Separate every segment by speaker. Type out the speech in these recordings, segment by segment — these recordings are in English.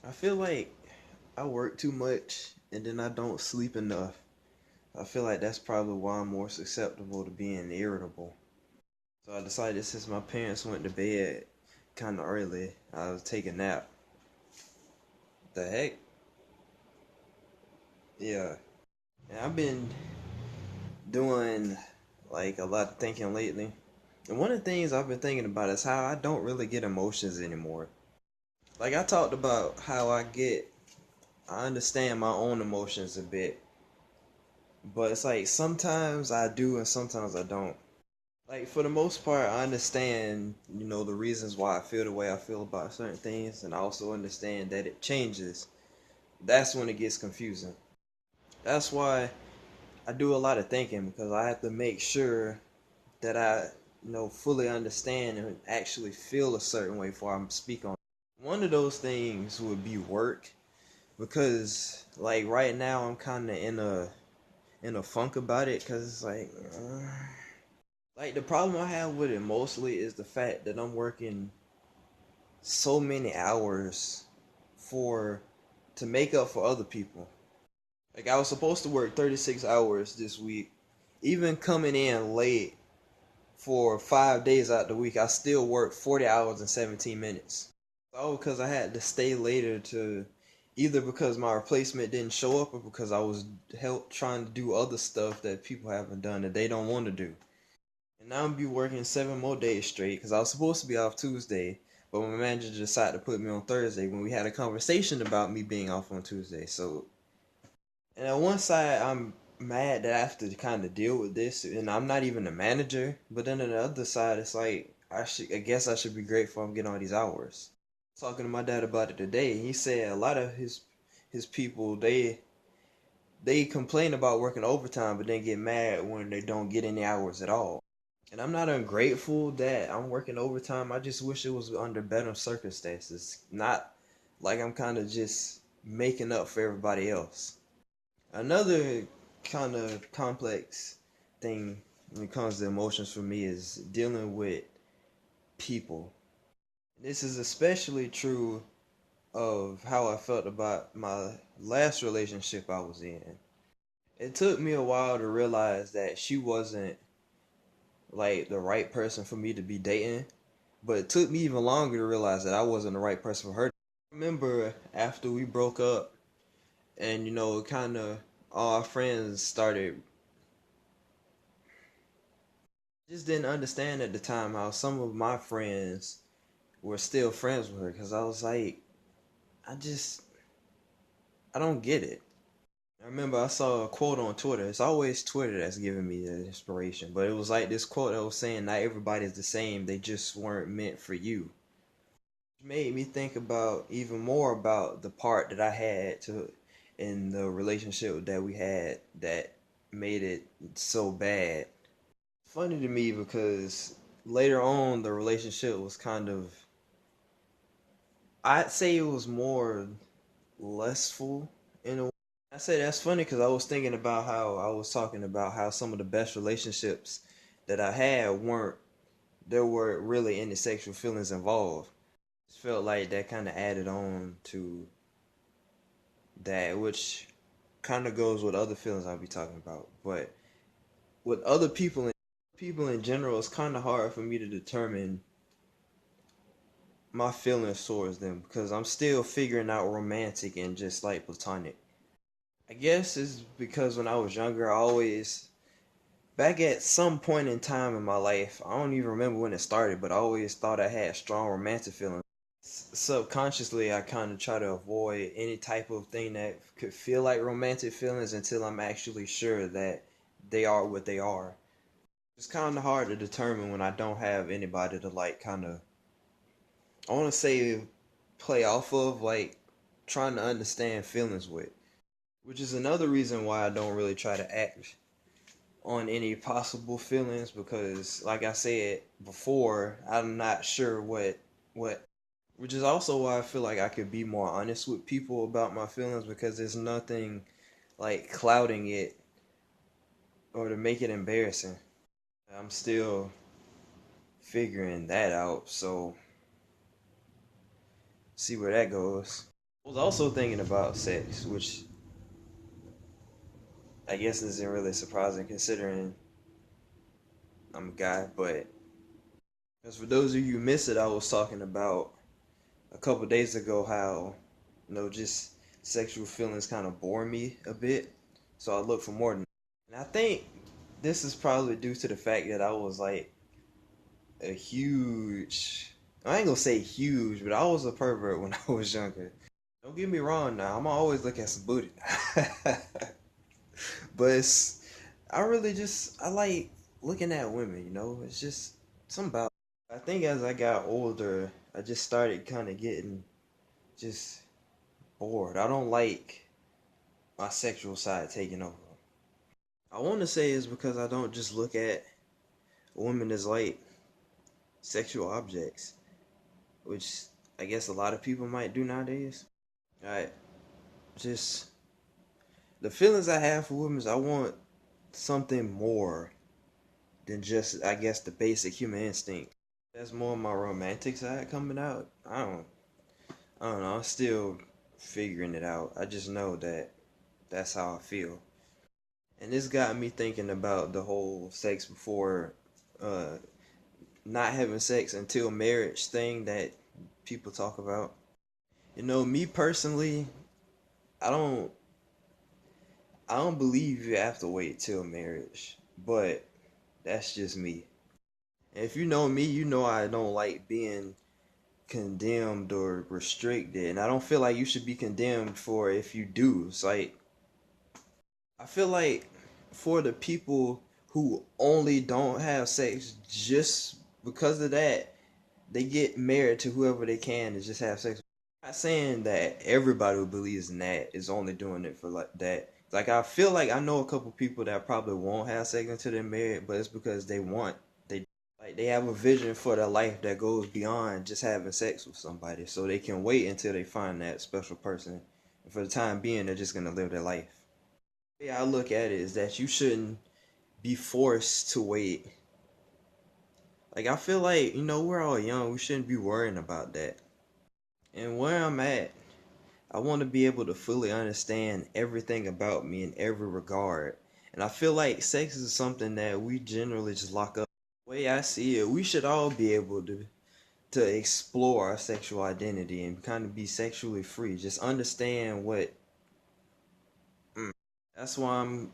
Speaker 1: I feel like I work too much and then I don't sleep enough. I feel like that's probably why I'm more susceptible to being irritable. So I decided since my parents went to bed kind of early, I was taking a nap. The heck? Yeah. And I've been doing like a lot of thinking lately. And one of the things I've been thinking about is how I don't really get emotions anymore. Like I talked about how I understand my own emotions a bit, but it's like sometimes I do and sometimes I don't. Like for the most part, I understand, the reasons why I feel the way I feel about certain things, and I also understand that it changes. That's when it gets confusing. That's why I do a lot of thinking because I have to make sure that I, fully understand and actually feel a certain way before I speak on it. One of those things would be work because like right now I'm kind of in a funk about it because it's like the problem I have with it mostly is the fact that I'm working so many hours for to make up for other people. Like I was supposed to work 36 hours this week. Even coming in late for 5 days out the week, I still worked 40 hours and 17 minutes. Oh, because I had to stay later to either because my replacement didn't show up or because I was help trying to do other stuff that people haven't done that they don't want to do. And now I'm be working 7 more days straight because I was supposed to be off Tuesday, but my manager decided to put me on Thursday when we had a conversation about me being off on Tuesday. So, and on one side, I'm mad that I have to kind of deal with this, and I'm not even a manager. But then on the other side, it's like I guess I should be grateful I'm getting all these hours. Talking to my dad about it today, he said a lot of his people they complain about working overtime, but then get mad when they don't get any hours at all. And I'm not ungrateful that I'm working overtime. I just wish it was under better circumstances, not like I'm kind of just making up for everybody else. Another kind of complex thing when it comes to emotions for me is dealing with people. This is especially true of how I felt about my last relationship I was in. It took me a while to realize that she wasn't like the right person for me to be dating, but it took me even longer to realize that I wasn't the right person for her. I remember after we broke up and kind of all our friends started just didn't understand at the time how some of my friends were still friends with her because I was like, I just I don't get it. I remember I saw a quote on Twitter. It's always Twitter that's giving me the inspiration, but it was like this quote that was saying, "Not everybody's the same. They just weren't meant for you." It made me think about even more about the part that I had to in the relationship that we had that made it so bad. Funny to me because later on the relationship was kind of, I'd say it was more lessful in a way. I say that's funny because I was thinking about how I was talking about how some of the best relationships that I had weren't, there were really any sexual feelings involved. It felt like that kind of added on to that, which kind of goes with other feelings I'll be talking about. But with other people in general, it's kind of hard for me to determine my feelings towards them because I'm still figuring out romantic and just like platonic. I guess it's because when I was younger, I always, back at some point in time in my life, I don't even remember when it started, but I always thought I had strong romantic feelings. Subconsciously, I kind of try to avoid any type of thing that could feel like romantic feelings until I'm actually sure that they are what they are. It's kind of hard to determine when I don't have anybody to like kind of, I want to say, play off of, like trying to understand feelings with. Which is another reason why I don't really try to act on any possible feelings because like I said before, I'm not sure what which is also why I feel like I could be more honest with people about my feelings because there's nothing like clouding it or to make it embarrassing. I'm still figuring that out, so see where that goes. I was also thinking about sex, which I guess isn't really surprising considering I'm a guy, but as for those of you who missed it, I was talking about a couple days ago how, just sexual feelings kind of bore me a bit. So I look for more than that. And I think this is probably due to the fact that I was like a huge, I ain't gonna say huge, but I was a pervert when I was younger. Don't get me wrong now, I'm always look at some booty. But I really I like looking at women, it's just something about it. I think as I got older, I just started kind of getting just bored. I don't like my sexual side taking over. I want to say it's because I don't just look at women as like sexual objects, which I guess a lot of people might do nowadays. I just the feelings I have for women is I want something more than just I guess the basic human instinct. That's more my romantic side coming out. I don't know. I'm still figuring it out. I just know that that's how I feel. And this got me thinking about the whole sex before uh not having sex until marriage thing that people talk about. Me personally, I don't I don't believe you have to wait till marriage, but that's just me. And if you know me, you know I don't like being condemned or restricted, and I don't feel like you should be condemned for if you do. It's like I feel like for the people who only don't have sex just because of that, they get married to whoever they can and just have sex. I'm not saying that everybody who believes in that is only doing it for like that. Like I feel like I know a couple people that probably won't have sex until they're married, but it's because they like they have a vision for their life that goes beyond just having sex with somebody, so they can wait until they find that special person. And for the time being, they're just gonna live their life. The way I look at it is that you shouldn't be forced to wait. Like I feel like we're all young, we shouldn't be worrying about that. And where I'm at, I want to be able to fully understand everything about me in every regard. And I feel like sex is something that we generally just lock up. The way I see it, we should all be able to explore our sexual identity and kind of be sexually free. Just understand what. That's why I'm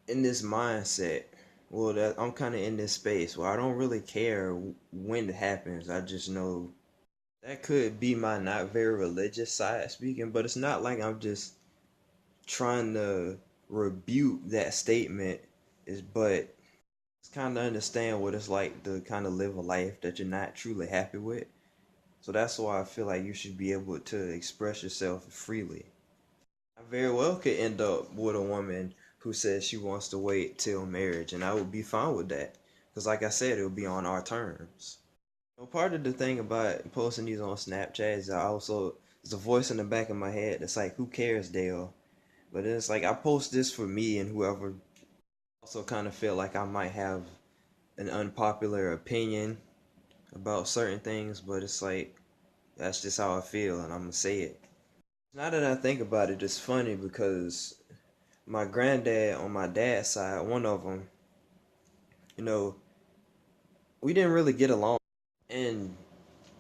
Speaker 1: in this mindset. Well, that I'm kind of in this space where I don't really care when it happens. I just know that could be my not very religious side speaking, but it's not like I'm just trying to rebuke that statement. But it's kind of understand what it's like to kind of live a life that you're not truly happy with. So that's why I feel like you should be able to express yourself freely. I very well could end up with a woman who says she wants to wait till marriage, and I would be fine with that. Because, like I said, it would be on our terms. Well, part of the thing about posting these on Snapchat is there's a voice in the back of my head that's like, who cares, Dale? But it's like, I post this for me and whoever also kind of feel like I might have an unpopular opinion about certain things, but it's like, that's just how I feel, and I'm gonna say it. Now that I think about it, it's funny because my granddad on my dad's side, one of them, you know, we didn't really get along. And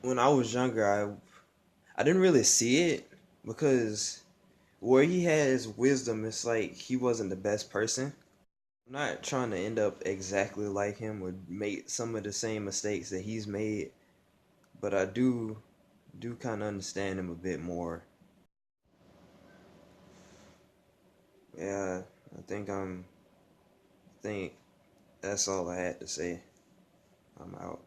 Speaker 1: when I was younger, I didn't really see it because where he has wisdom, it's like he wasn't the best person. I'm not trying to end up exactly like him or make some of the same mistakes that he's made, but I do kind of understand him a bit more. Yeah, I think that's all I had to say. I'm out.